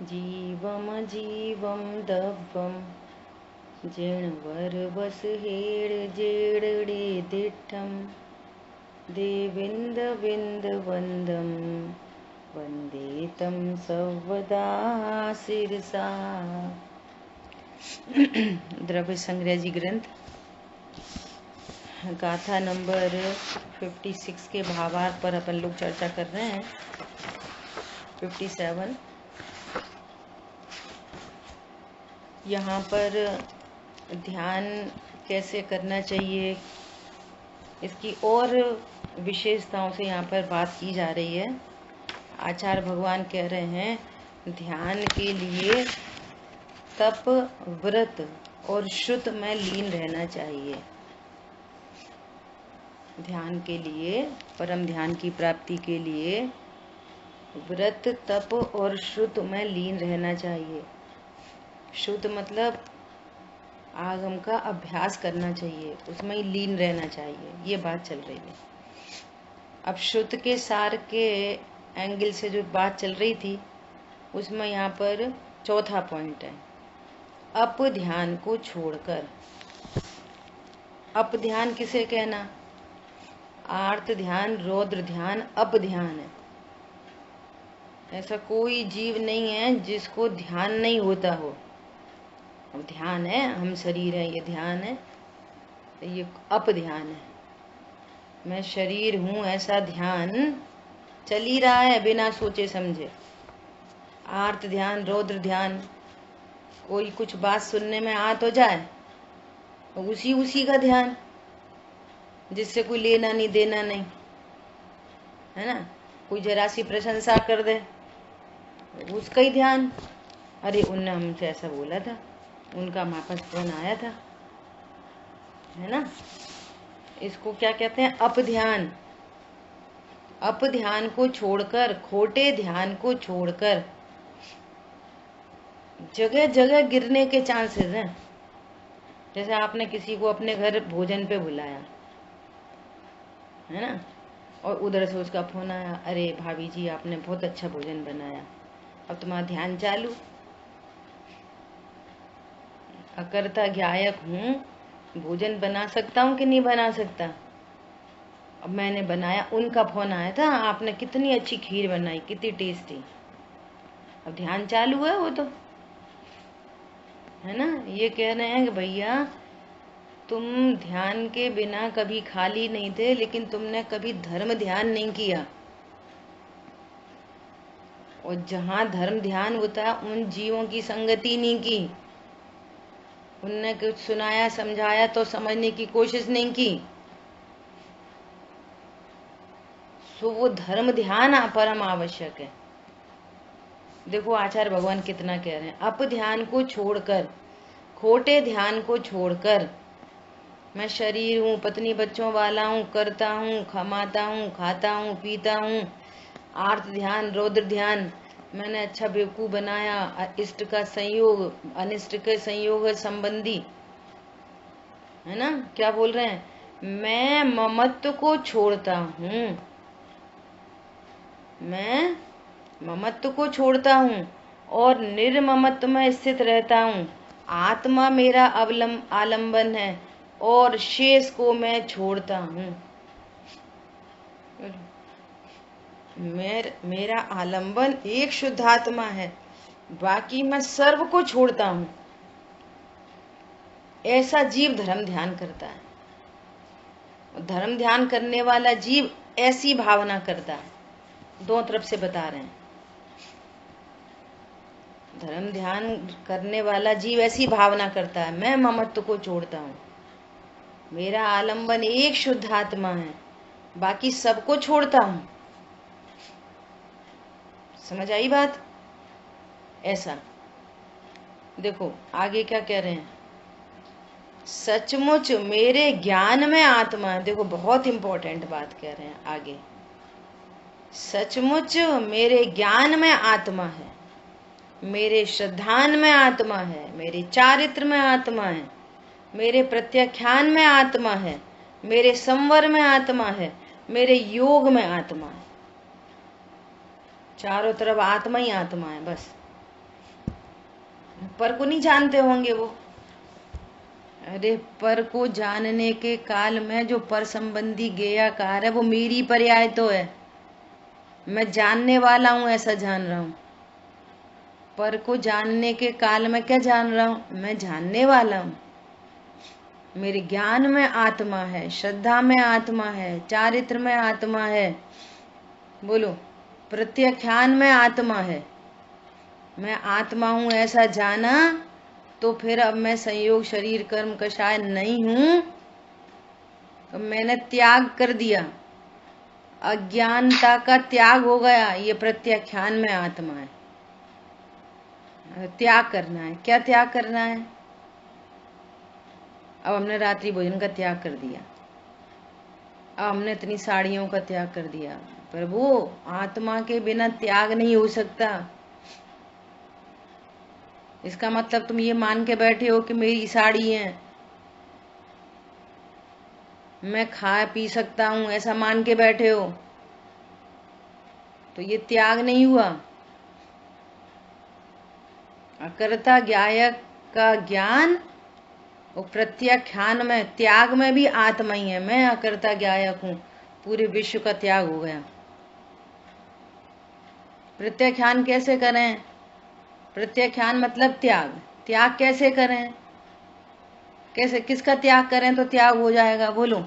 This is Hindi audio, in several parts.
जीवम जीवम दव्वम जिणवरवस हेड जेडडे दिठम देविंद विंद वंदम वंदे तम सर्वदा शिरसा। द्रव्य संग्रह जी ग्रंथ गाथा नंबर 56 के भावार्थ पर अपन लोग चर्चा कर रहे हैं। 57 यहाँ पर ध्यान कैसे करना चाहिए इसकी और विशेषताओं से यहाँ पर बात की जा रही है। आचार्य भगवान कह रहे हैं ध्यान के लिए तप, व्रत और शुद्ध में लीन रहना चाहिए। ध्यान के लिए, परम ध्यान की प्राप्ति के लिए व्रत, तप और शुद्ध में लीन रहना चाहिए। शुद्ध मतलब आगम का अभ्यास करना चाहिए, उसमें ही लीन रहना चाहिए, ये बात चल रही है। अब शुद्ध के सार के एंगल से जो बात चल रही थी उसमें यहाँ पर चौथा पॉइंट है, अप ध्यान को छोड़कर। अप ध्यान किसे कहना? आर्त ध्यान, रौद्र ध्यान, अप ध्यान है। ऐसा कोई जीव नहीं है जिसको ध्यान नहीं होता हो। अब ध्यान है, हम शरीर है, ये ध्यान है, ये अप ध्यान है। मैं शरीर हूँ ऐसा ध्यान चल ही रहा है बिना सोचे समझे। आर्त ध्यान, रौद्र ध्यान, कोई कुछ बात सुनने में आ तो जाए, उसी का ध्यान, जिससे कोई लेना नहीं देना नहीं, है ना। कोई जरा सी प्रशंसा कर दे, उसका ही ध्यान। अरे उनने हमसे ऐसा बोला था, उनका हमारे पास फोन आया था, है ना। इसको क्या कहते हैं? अप ध्यान। अप ध्यान को छोड़कर, खोटे ध्यान को छोड़कर जगह जगह गिरने के चांसेस हैं। जैसे आपने किसी को अपने घर भोजन पे बुलाया, है ना, और उधर से उसका फोन आया, अरे भाभी जी आपने बहुत अच्छा भोजन बनाया। अब तुम्हारा ध्यान चालू, अकर्ता ज्ञायक हूँ, भोजन बना सकता हूँ कि नहीं बना सकता। अब मैंने बनाया, उनका फोन आया था, आपने कितनी अच्छी खीर बनाई, कितनी टेस्टी। अब ध्यान चालू है वो तो, है ना। ये कह रहे हैं कि भैया तुम ध्यान के बिना कभी खाली नहीं थे, लेकिन तुमने कभी धर्म ध्यान नहीं किया। और जहाँ धर्म ध्यान होता है उन जीवों की संगति नहीं की, उनने कुछ सुनाया समझाया तो समझने की कोशिश नहीं की। सो वो धर्म ध्यान परम आवश्यक है। देखो आचार्य भगवान कितना कह रहे हैं, अप ध्यान को छोड़कर, खोटे ध्यान को छोड़कर, मैं शरीर हूँ, पत्नी बच्चों वाला हूँ, करता हूँ, कमाता हूँ, खाता हूँ, पीता हूँ, आर्त ध्यान, रौद्र ध्यान, मैंने अच्छा बेवकूफ बनाया, इष्ट का संयोग, अनिष्ट के संयोग संबंधी, है ना। क्या बोल रहे हैं? मैं ममत्व को छोड़ता हूँ, मैं ममत्व को छोड़ता हूँ और निर्ममत्व में स्थित रहता हूँ। आत्मा मेरा आलंबन है और शेष को मैं छोड़ता हूँ। मेरा आलंबन एक शुद्ध आत्मा है, बाकी मैं सर्व को छोड़ता हूँ। ऐसा जीव धर्म ध्यान करता है। धर्म ध्यान करने वाला जीव ऐसी भावना करता है। दो तरफ से बता रहे हैं, धर्म ध्यान करने वाला जीव ऐसी भावना करता है, मैं ममत्व को छोड़ता हूँ, मेरा आलंबन एक शुद्ध आत्मा है, बाकी सबको छोड़ता हूँ। समझ आई बात? ऐसा देखो आगे क्या कह रहे हैं, सचमुच मेरे ज्ञान में आत्मा है। देखो बहुत इंपॉर्टेंट बात कह रहे हैं आगे, सचमुच मेरे ज्ञान में आत्मा है, मेरे श्रद्धान में आत्मा है, मेरे चारित्र में आत्मा है, मेरे प्रत्याख्यान में आत्मा है, मेरे संवर में आत्मा है, मेरे योग में आत्मा है। चारों तरफ आत्मा ही आत्मा है बस। पर को नहीं जानते होंगे वो। अरे पर को जानने के काल में जो पर संबंधी गेयाकार है वो मेरी पर्याय तो है। मैं जानने वाला हूं ऐसा जान रहा हूं। पर को जानने के काल में क्या जान रहा हूं? मैं जानने वाला हूं। मेरे ज्ञान में आत्मा है, श्रद्धा में आत्मा है, चारित्र में आत्मा है, बोलो प्रत्याख्यान में आत्मा है। मैं आत्मा हूं ऐसा जाना तो फिर अब मैं संयोग शरीर कर्म कषाय नहीं हूं। तो मैंने त्याग कर दिया, अज्ञानता का त्याग हो गया। ये प्रत्याख्यान में आत्मा है। त्याग करना है। क्या त्याग करना है? अब हमने रात्रि भोजन का त्याग कर दिया, अब हमने इतनी साड़ियों का त्याग कर दिया। प्रभु आत्मा के बिना त्याग नहीं हो सकता। इसका मतलब तुम ये मान के बैठे हो कि मेरी साड़ी है, मैं खा पी सकता हूं, ऐसा मान के बैठे हो, तो ये त्याग नहीं हुआ। अकर्ता ज्ञायक का ज्ञान और प्रत्याख्यान में त्याग में भी आत्मा ही है। मैं अकर्ता ज्ञायक हूं, पूरे विश्व का त्याग हो गया। प्रत्याख्यान कैसे करें? प्रत्याख्यान मतलब त्याग। त्याग कैसे करें? कैसे, किसका त्याग करें तो त्याग हो जाएगा? बोलो।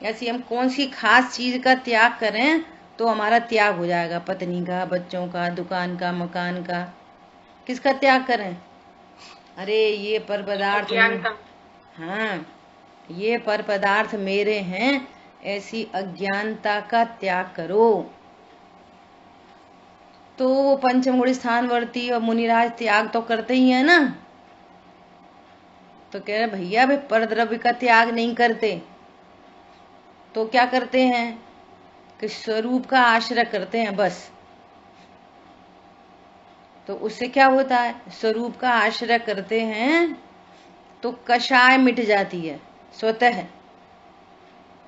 ऐसी हम कौन सी खास चीज का त्याग करें तो हमारा त्याग हो जाएगा? पत्नी का, बच्चों का, दुकान का, मकान का, किसका त्याग करें? अरे ये पर पदार्थ, हाँ ये पर पदार्थ मेरे हैं, ऐसी अज्ञानता का त्याग करो। तो वो पंचम गुण स्थानवर्ती और मुनिराज त्याग तो करते ही है ना। तो कह रहे भैया भाई पर द्रव्य का त्याग नहीं करते तो क्या करते हैं कि स्वरूप का आश्रय करते हैं बस। तो उससे क्या होता है? स्वरूप का आश्रय करते हैं तो कषाय मिट जाती है, स्वतः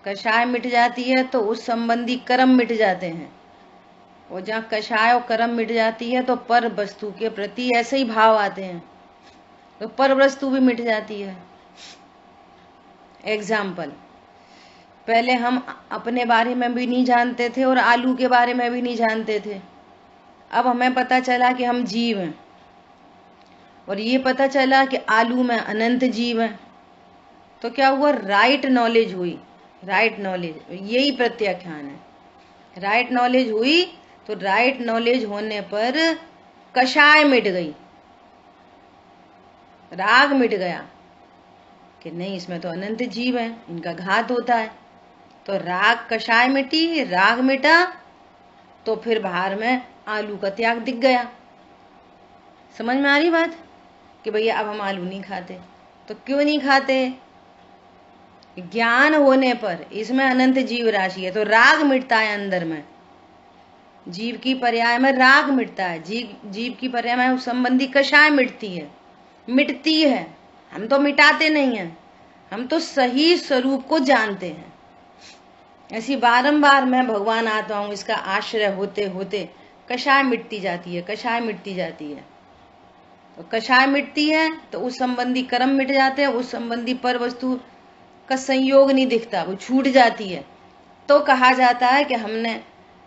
कषाय मिट जाती है, तो उस संबंधी कर्म मिट जाते हैं। और जहाँ कषाय और कर्म मिट जाती है तो पर वस्तु के प्रति ऐसे ही भाव आते हैं, तो पर वस्तु भी मिट जाती है। एग्जाम्पल, पहले हम अपने बारे में भी नहीं जानते थे और आलू के बारे में भी नहीं जानते थे। अब हमें पता चला कि हम जीव हैं, और ये पता चला कि आलू में अनंत जीव हैं। तो क्या हुआ? राइट नॉलेज हुई। राइट नॉलेज, यही प्रत्याख्यान है। राइट नॉलेज हुई तो राइट नॉलेज होने पर कषाय मिट गई, राग मिट गया कि नहीं इसमें तो अनंत जीव है, इनका घात होता है। तो राग कषाय मिटी, राग मिटा, तो फिर बाहर में आलू का त्याग दिख गया। समझ में आ रही बात? कि भैया अब हम आलू नहीं खाते। तो क्यों नहीं खाते? ज्ञान होने पर इसमें अनंत जीव राशि है तो राग मिटता है अंदर में। जीव की पर्याय में राग मिटता है, जीव की पर्याय में उस संबंधी कषाय मिटती है। हम तो मिटाते नहीं हैं, हम तो सही स्वरूप को जानते हैं। ऐसी बारंबार मैं भगवान आता हूं, इसका आश्रय होते होते कषाय मिटती जाती है, कषाय मिटती जाती है। तो कषाय मिटती है तो उस संबंधी कर्म मिट जाते हैं, उस संबंधी पर वस्तु का संयोग नहीं दिखता, वो छूट जाती है। तो कहा जाता है कि हमने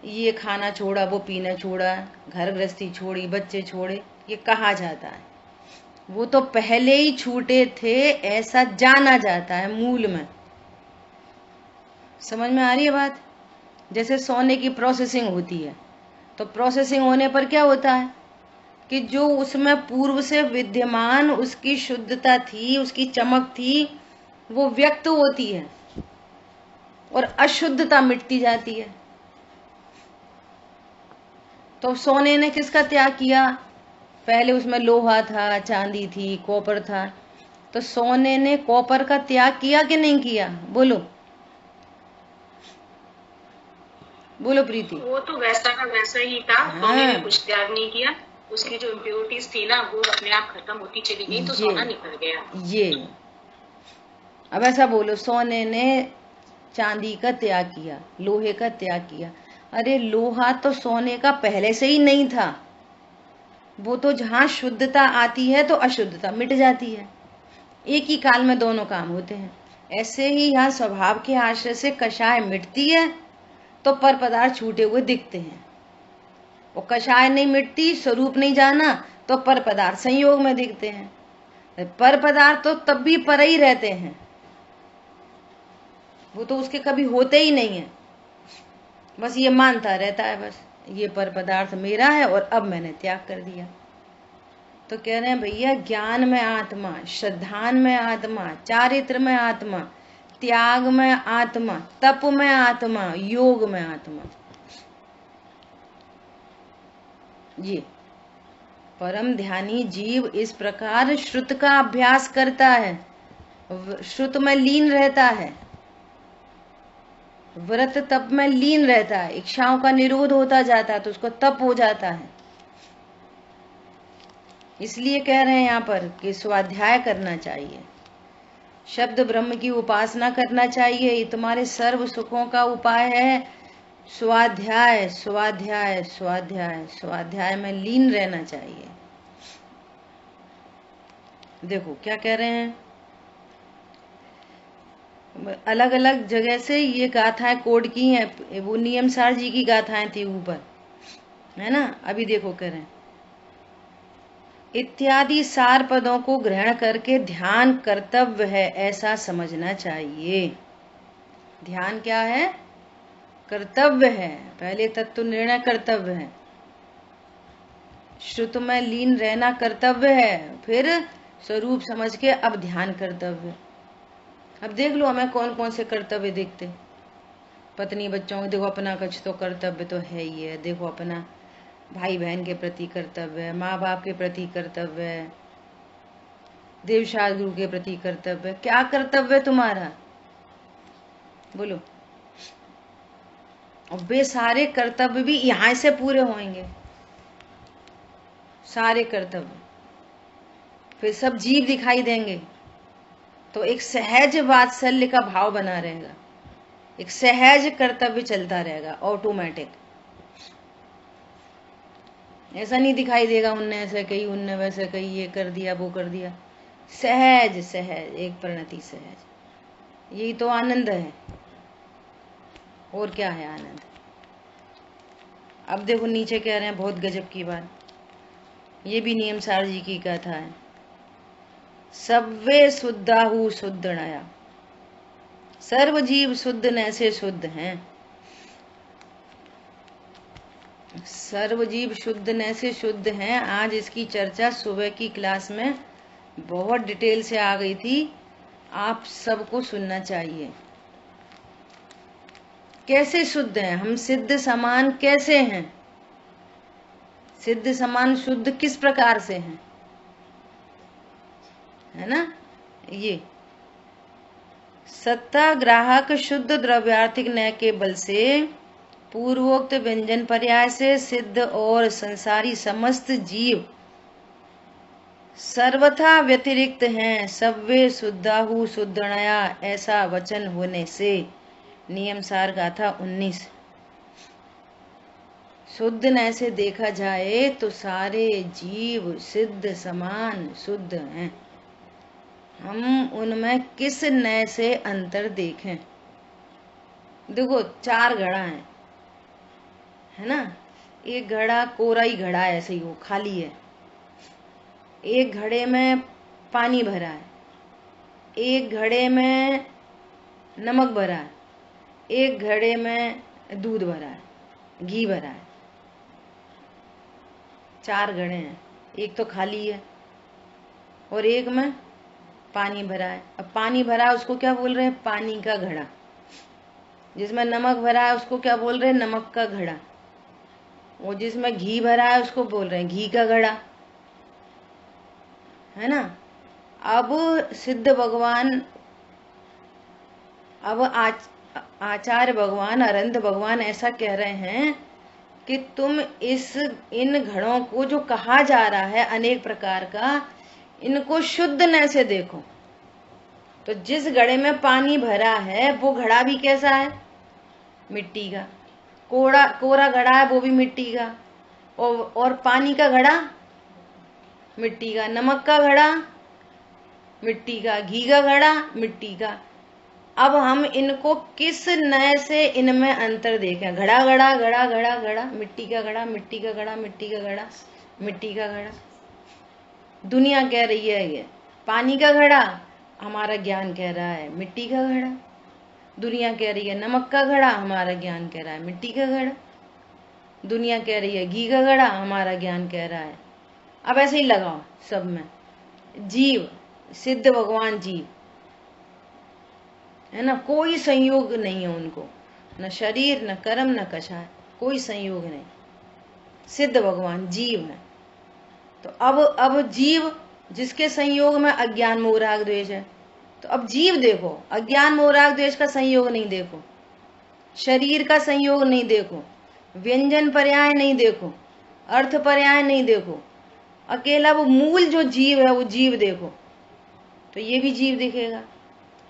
ये खाना छोड़ा, वो पीना छोड़ा, घर गृहस्थी छोड़ी, बच्चे छोड़े, ये कहा जाता है। वो तो पहले ही छूटे थे ऐसा जाना जाता है मूल में। समझ में आ रही है बात? जैसे सोने की प्रोसेसिंग होती है, तो प्रोसेसिंग होने पर क्या होता है कि जो उसमें पूर्व से विद्यमान उसकी शुद्धता थी, उसकी चमक थी, वो व्यक्त होती है और अशुद्धता मिटती जाती है। तो सोने ने किसका त्याग किया? पहले उसमें लोहा था, चांदी थी, कॉपर था। तो सोने ने कॉपर का त्याग किया कि नहीं किया? बोलो बोलो प्रीति। वो तो वैसा का वैसा ही था। सोने ने कुछ त्याग नहीं किया, उसकी जो इम्प्योरिटीज थी ना वो अपने आप खत्म होती चली गई, तो सोना निकल गया। ये अब ऐसा बोलो, सोने ने चांदी का त्याग किया, लोहे का त्याग किया। अरे लोहा तो सोने का पहले से ही नहीं था, वो तो जहाँ शुद्धता आती है तो अशुद्धता मिट जाती है। एक ही काल में दोनों काम होते हैं। ऐसे ही यहाँ स्वभाव के आश्रय से कषाय मिटती है तो पर पदार्थ छूटे हुए दिखते हैं। वो कषाय नहीं मिटती, स्वरूप नहीं जाना, तो पर पदार्थ संयोग में दिखते हैं। पर पदार्थ तो तब भी पर ही रहते हैं, वो तो उसके कभी होते ही नहीं है। बस ये मानता रहता है, बस ये पर पदार्थ मेरा है और अब मैंने त्याग कर दिया। तो कह रहे हैं भैया, ज्ञान में आत्मा, श्रद्धान में आत्मा, चारित्र में आत्मा, त्याग में आत्मा, तप में आत्मा, योग में आत्मा। ये परम ध्यानी जीव इस प्रकार श्रुत का अभ्यास करता है, श्रुत में लीन रहता है, व्रत तप में लीन रहता है, इच्छाओं का निरोध होता जाता है तो उसको तप हो जाता है। इसलिए कह रहे हैं यहाँ पर कि स्वाध्याय करना चाहिए, शब्द ब्रह्म की उपासना करना चाहिए। ये तुम्हारे सर्व सुखों का उपाय है। स्वाध्याय स्वाध्याय स्वाध्याय स्वाध्याय में लीन रहना चाहिए। देखो क्या कह रहे हैं, अलग अलग जगह से ये गाथाएं कोड की हैं, वो नियमसार जी की गाथाएं थी ऊपर, है ना। अभी देखो कह रहे हैं, इत्यादि सार पदों को ग्रहण करके ध्यान कर्तव्य है ऐसा समझना चाहिए। ध्यान क्या है? कर्तव्य है। पहले तत्व निर्णय कर्तव्य है, श्रुत में लीन रहना कर्तव्य है, फिर स्वरूप समझ के अब ध्यान कर्तव्य। अब देख लो हमें कौन कौन से कर्तव्य दिखते। पत्नी बच्चों को देखो, अपना कुछ तो कर्तव्य तो है ही है। देखो अपना भाई बहन के प्रति कर्तव्य है, माँ बाप के प्रति कर्तव्य है, देवशास्त्र गुरु के प्रति कर्तव्य। क्या कर्तव्य तुम्हारा, बोलो। और वे सारे कर्तव्य भी यहाँ से पूरे होंगे, सारे कर्तव्य फिर सब जीव दिखाई देंगे, तो एक सहज वात्सल्य का भाव बना रहेगा, एक सहज कर्तव्य चलता रहेगा ऑटोमेटिक। ऐसा नहीं दिखाई देगा उनने ऐसे कही, उनने वैसे कही, ये कर दिया वो कर दिया। सहज सहज एक परिणति सहज, यही तो आनंद है। और क्या है आनंद। अब देखो नीचे कह रहे हैं बहुत गजब की बात, ये भी नियमसार जी की कथा है। सव्वे शुद्धाहु शुद्ध नया, सर्व जीव शुद्ध न से शुद्ध हैं। सर्व जीव शुद्ध न से शुद्ध हैं। आज इसकी चर्चा सुबह की क्लास में बहुत डिटेल से आ गई थी, आप सबको सुनना चाहिए। कैसे शुद्ध हैं हम, सिद्ध समान कैसे हैं, सिद्ध समान शुद्ध किस प्रकार से हैं, है ना। ये सत्ता ग्राहक शुद्ध द्रव्यार्थिक न के बल से पूर्वोक्त व्यंजन पर्याय से सिद्ध और संसारी समस्त जीव सर्वथा व्यतिरिक्त हैं। सव्वे शुद्धाहु शुद्धनया, ऐसा वचन होने से नियमसार गाथा 19। शुद्ध न से देखा जाए तो सारे जीव सिद्ध समान शुद्ध हैं। हम उनमें किस नए से अंतर देखें। देखो 4 घड़ा है ना, एक घड़ा कोरा ही घड़ा है, ऐसे ही वो खाली है। एक घड़े में पानी भरा है, एक घड़े में नमक भरा है, एक घड़े में दूध भरा है, घी भरा है। 4 घड़े हैं, एक तो खाली है और एक में पानी भरा है। अब पानी भरा है उसको क्या बोल रहे हैं, पानी का घड़ा। जिसमें नमक भरा है उसको क्या बोल रहे हैं, नमक का घड़ा। और जिसमें घी भरा है उसको बोल रहे हैं घी का घड़ा, है ना। अब सिद्ध भगवान, अब आचार्य भगवान, अरंत भगवान ऐसा कह रहे हैं कि तुम इन घड़ों को जो कहा जा रहा है अनेक प्रकार का, इनको शुद्ध न से देखो। तो जिस घड़े में पानी भरा है वो घड़ा भी कैसा है, मिट्टी का। कोरा घड़ा है वो भी मिट्टी का। और पानी का घड़ा मिट्टी का नमक का घड़ा, मिट्टी का घी का घड़ा, मिट्टी का। अब हम इनको किस नए से इनमें अंतर देखें? घड़ा घड़ा घड़ा घड़ा घड़ा, मिट्टी का घड़ा, मिट्टी का घड़ा, मिट्टी का घड़ा, मिट्टी का घड़ा। दुनिया कह रही है ये पानी का घड़ा, हमारा ज्ञान कह रहा है मिट्टी का घड़ा। दुनिया कह रही है नमक का घड़ा, हमारा ज्ञान कह रहा है मिट्टी का घड़ा। दुनिया कह रही है घी का घड़ा, हमारा ज्ञान कह रहा है। अब ऐसे ही लगाओ सब में। जीव, सिद्ध भगवान जीव है ना, कोई संयोग नहीं है उनको, न शरीर न कर्म न कषाय, कोई संयोग नहीं। सिद्ध भगवान जीव है। तो अब जीव जिसके संयोग में अज्ञान मोह राग द्वेष है, तो अब जीव देखो, अज्ञान मोह राग द्वेष का संयोग नहीं देखो, शरीर का संयोग नहीं देखो, व्यंजन पर्याय नहीं देखो, अर्थ पर्याय नहीं देखो, अकेला वो मूल जो जीव है वो जीव देखो, तो ये भी जीव दिखेगा।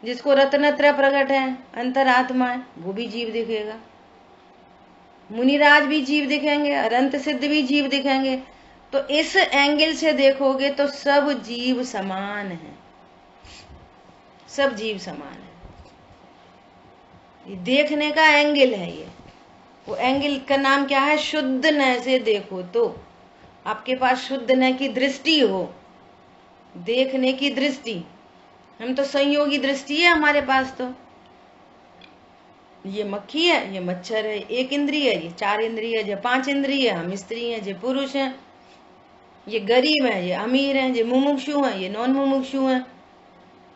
जिसको रत्नत्रय प्रकट है, अंतरात्मा है, वो भी जीव दिखेगा। मुनिराज भी जीव दिखेंगे, अनंत सिद्ध भी जीव दिखेंगे। तो इस एंगल से देखोगे तो सब जीव समान है, सब जीव समान है। ये देखने का एंगल है ये। वो एंगल का नाम क्या है? शुद्ध न से देखो। तो आपके पास शुद्ध न की दृष्टि हो, देखने की दृष्टि। हम तो संयोगी दृष्टि है हमारे पास। तो ये मक्खी है, ये मच्छर है, एक इंद्रिय है, ये चार इंद्रिय है, ये पांच इंद्रिय है, हम स्त्री हैं, ये पुरुष हैं, ये गरीब है, ये अमीर हैं, ये मुमुक्षु हैं, ये नॉन मुमुक्षु हैं,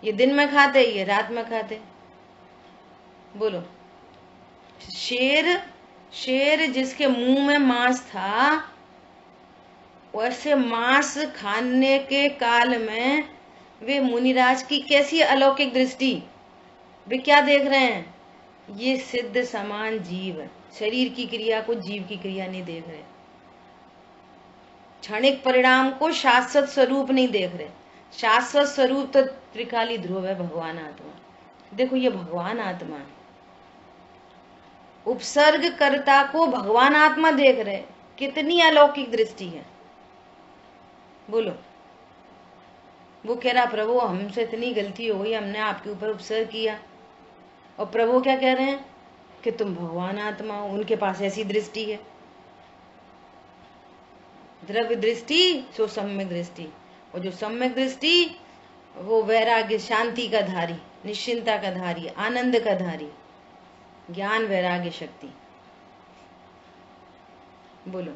ये दिन में खाते, ये रात में खाते। बोलो, शेर जिसके मुंह में मांस था, वैसे मांस खाने के काल में वे मुनिराज की कैसी अलौकिक दृष्टि, वे क्या देख रहे हैं? ये सिद्ध समान जीव है। शरीर की क्रिया को जीव की क्रिया नहीं देख रहे, क्षणिक परिणाम को शाश्वत स्वरूप नहीं देख रहे। शाश्वत स्वरूप तो त्रिकाली ध्रुव है, भगवान आत्मा। देखो ये भगवान आत्मा है, उपसर्ग कर्ता को भगवान आत्मा देख रहे। कितनी अलौकिक दृष्टि है। बोलो, वो कह रहा प्रभु हमसे इतनी गलती हो गई, हमने आपके ऊपर उपसर्ग किया। और प्रभु क्या कह रहे हैं कि तुम भगवान आत्मा हो। उनके पास ऐसी दृष्टि है, द्रव्य दृष्टि सो सम्यक दृष्टि। और जो सम्यक दृष्टि वो वैराग्य, शांति का धारी, निश्चिंता का धारी, आनंद का धारी, ज्ञान वैराग्य शक्ति। बोलो,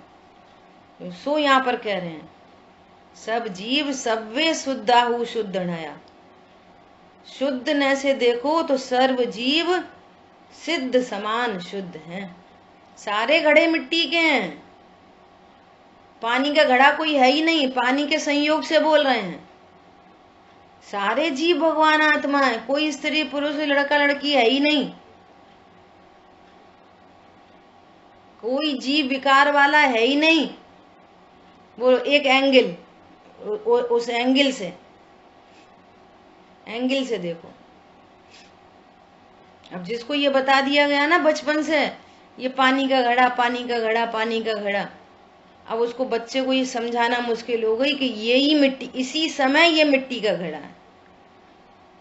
सो यहां पर कह रहे हैं सब जीव सब्वे शुद्धाहु शुद्ध नया। शुद्ध न से देखो तो सर्व जीव सिद्ध समान शुद्ध हैं। सारे घड़े मिट्टी के हैं, पानी का घड़ा कोई है ही नहीं, पानी के संयोग से बोल रहे हैं। सारे जीव भगवान आत्मा है, कोई स्त्री पुरुष लड़का लड़की है ही नहीं, कोई जीव विकार वाला है ही नहीं। वो एक एंगल, उस एंगल से देखो। अब जिसको ये बता दिया गया ना बचपन से, ये पानी का घड़ा, पानी का घड़ा, पानी का घड़ा, अब उसको बच्चे को ये समझाना मुश्किल हो गई कि यही मिट्टी, इसी समय ये मिट्टी का घड़ा है।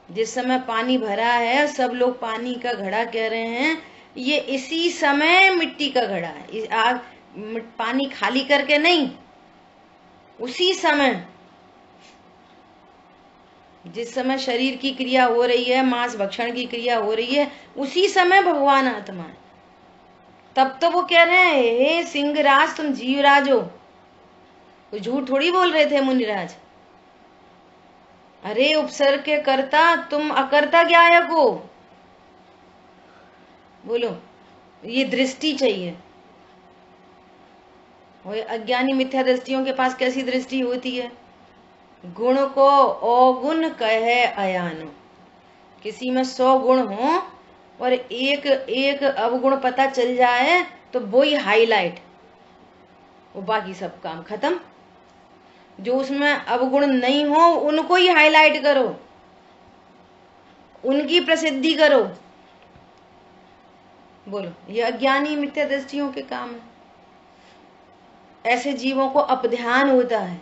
जिस समय पानी भरा है, सब लोग पानी का घड़ा कह रहे हैं, ये इसी समय मिट्टी का घड़ा है। पानी खाली करके नहीं, उसी समय, जिस समय शरीर की क्रिया हो रही है, मांस भक्षण की क्रिया हो रही है, उसी समय भगवान आत्मा है। तब तो वो कह रहे हैं हे सिंहराज तुम जीवराज हो। कोई झूठ थोड़ी बोल रहे थे मुनिराज। अरे उपसर्ग के कर्ता तुम अकर्ता ज्ञायक हो। बोलो, ये दृष्टि चाहिए। और अज्ञानी मिथ्या दृष्टियों के पास कैसी दृष्टि होती है? गुण को अवगुण कहे अयानो। किसी में 100 गुण हो और एक एक अवगुण पता चल जाए तो वो ही हाईलाइट, वो बाकी सब काम खत्म। जो उसमें अवगुण नहीं हो उनको ही हाईलाइट करो, उनकी प्रसिद्धि करो। बोलो, ये अज्ञानी मिथ्या दृष्टियों के काम है। ऐसे जीवों को अपध्यान होता है।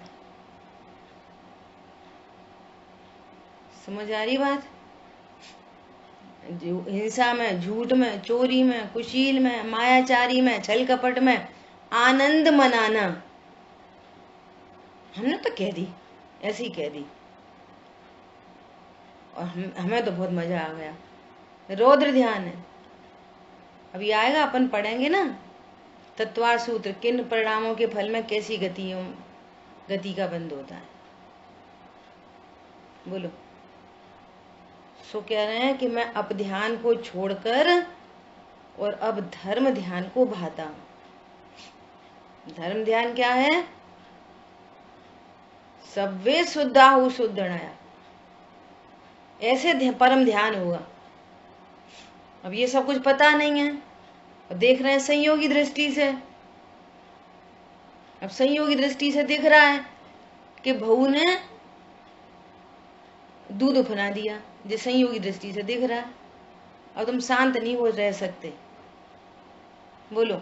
समझ आ रही बात? जो हिंसा में, झूठ में, चोरी में, कुशील में, मायाचारी में, छल कपट में आनंद मनाना, हमने तो कह दी, ऐसे ही कह दी, और हमें तो बहुत मजा आ गया। रौद्र ध्यान है, अभी आएगा, अपन पढ़ेंगे ना तत्वार सूत्र, किन परिणामों के फल में कैसी गति का बंध होता है। बोलो। सो कह रहे हैं कि मैं अब ध्यान को छोड़कर और अब धर्म ध्यान को भाता हूं। धर्म ध्यान क्या है? सब्वे शुद्धाहु शुद्धनाया, ऐसे परम ध्यान होगा। अब ये सब कुछ पता नहीं है और देख रहे हैं संयोगी दृष्टि से। अब संयोगी दृष्टि से दिख रहा है कि बहू ने दूध उफना दिया, जो संयोगी दृष्टि से दिख रहा है। अब तुम शांत नहीं हो रह सकते। बोलो,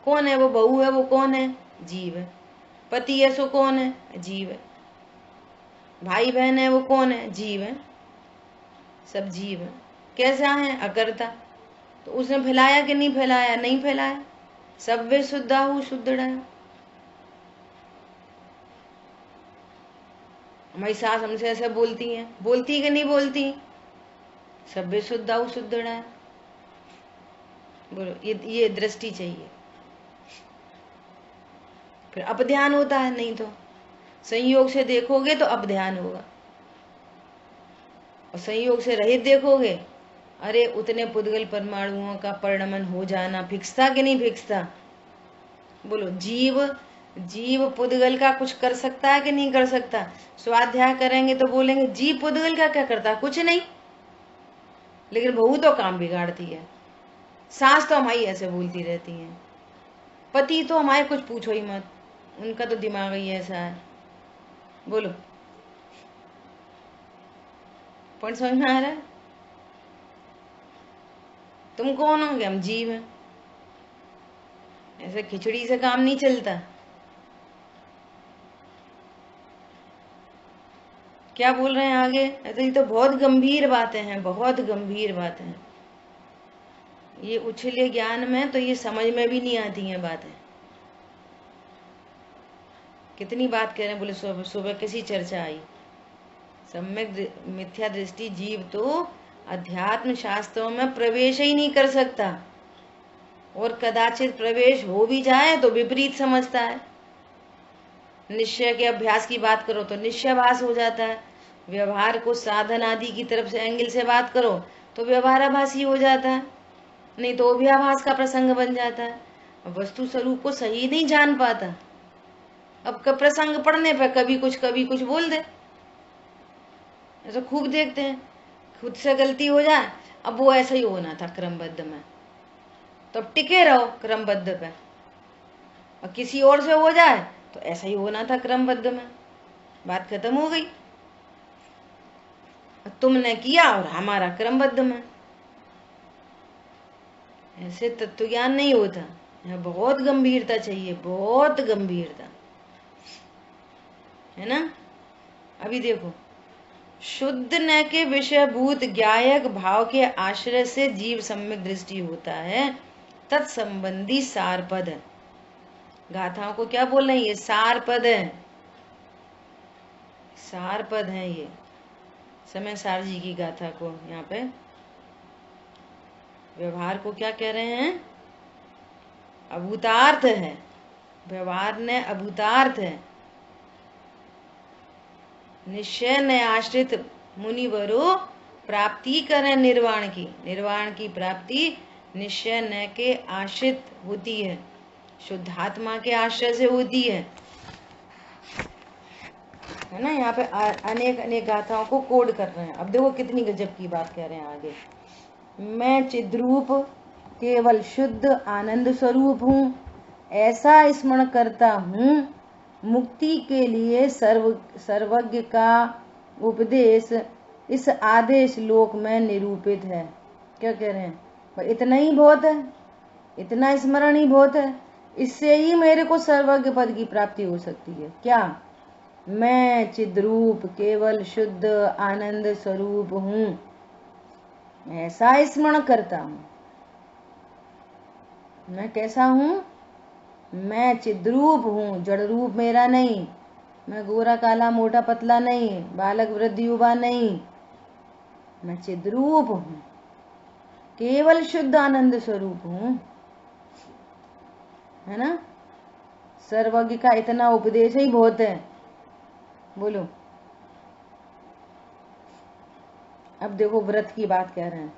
कौन है वो? बहू है वो कौन है? जीव है। पति है सो कौन है? जीव है। भाई बहन है वो कौन है? जीव है। सब जीव है। कैसा है? अकर्ता। तो उसने फैलाया कि नहीं फैलाया? नहीं फैलाया। सब्वे शुद्धाहु शुद्धनाया। हमारी सास हमसे ऐसे बोलती हैं, बोलती कि नहीं बोलती? सब्वे शुद्धाहु शुद्धनाया। बोलो, ये दृष्टि चाहिए। फिर अब ध्यान होता है, नहीं तो संयोग से देखोगे तो अब ध्यान होगा, और संयोग से रहित देखोगे, अरे उतने पुद्गल परमाणुओं का परिणमन हो जाना फिक्सता कि नहीं फिक्सता? बोलो, जीव पुद्गल का कुछ कर सकता है कि नहीं कर सकता? स्वाध्याय करेंगे तो बोलेंगे जीव पुद्गल का क्या करता? कुछ नहीं। लेकिन बहू तो काम बिगाड़ती है, सास तो हमारी ऐसे बोलती रहती है, पति तो हमारे कुछ पूछो ही मत, उनका तो दिमाग ही ऐसा है। बोलो, पॉइंट समझ में आ रहा है? तुम कौन होगे? हम जीव हैं। ऐसे खिचड़ी से काम नहीं चलता। क्या बोल रहे हैं आगे? ऐसे ही तो बहुत गंभीर बातें हैं, बहुत गंभीर बातें हैं। ये उछले ज्ञान में तो ये समझ में भी नहीं आती हैं बातें। कितनी बात कह रहे हैं। बोले सुबह किसी चर्चा आई, सम्यक मिथ्या दृष्टि जीव तो अध्यात्म शास्त्रों में प्रवेश ही नहीं कर सकता, और कदाचित प्रवेश हो भी जाए तो विपरीत समझता है। निश्चय के अभ्यास की बात करो तो निश्चयभास हो जाता है, व्यवहार को साधन आदि की तरफ से एंगल से बात करो तो व्यवहाराभासी हो जाता है, नहीं तो अभ्याभास का प्रसंग बन जाता है। वस्तु स्वरूप को सही नहीं जान पाता। अब प्रसंग पढ़ने पर कभी कुछ बोल दे। ऐसा खूब देखते हैं, खुद से गलती हो जाए, अब वो ऐसा ही होना था क्रमबद्ध में, तो अब टिके रहो क्रमबद्ध पे, और किसी और से हो जाए तो ऐसा ही होना था क्रमबद्ध में, बात खत्म हो गई। तुमने किया और हमारा क्रमबद्ध में। ऐसे तत्व ज्ञान नहीं होता, यहाँ बहुत गंभीरता चाहिए, बहुत गंभीरता है ना। अभी देखो, शुद्ध न के विषयभूत ज्ञायक भाव के आश्रय से जीव सम्यक दृष्टि होता है, तत्संबंधी सार पद है। गाथाओं को क्या बोल रहे हैं? ये सार पद है, सार पद है ये। समय सार जी की गाथा को यहाँ पे व्यवहार को क्या कह रहे हैं? अभूतार्थ है। व्यवहार ने अभूतार्थ है। निश्चय ने आश्रित मुनिवरो प्राप्ति करें निर्वाण की प्राप्ति निश्चय न के आश्रित होती है, शुद्धात्मा के आश्रय से होती है ना। यहाँ पे अनेक अनेक गाथाओं को कोड कर रहे हैं। अब देखो कितनी गजब की बात कह रहे हैं आगे। मैं चिद्रूप केवल शुद्ध आनंद स्वरूप हूँ, ऐसा स्मरण करता हूँ। मुक्ति के लिए सर्वज्ञ का उपदेश इस आदेश लोक में निरूपित है। क्या कह रहे हैं? पर इतना ही बहुत है, इतना स्मरण ही बहुत है, इससे ही मेरे को सर्वज्ञ पद की प्राप्ति हो सकती है। क्या? मैं चिद्रूप केवल शुद्ध आनंद स्वरूप हूँ, ऐसा स्मरण करता हूँ। मैं कैसा हूँ? मैं चिद्रूप हूँ, जड़ रूप मेरा नहीं। मैं गोरा काला मोटा पतला नहीं, बालक वृद्ध युवा नहीं। मैं चिद्रूप हूँ, केवल शुद्ध आनंद स्वरूप हूँ, है ना। सर्वज्ञ का इतना उपदेश ही बहुत है। बोलो। अब देखो व्रत की बात कह रहे हैं।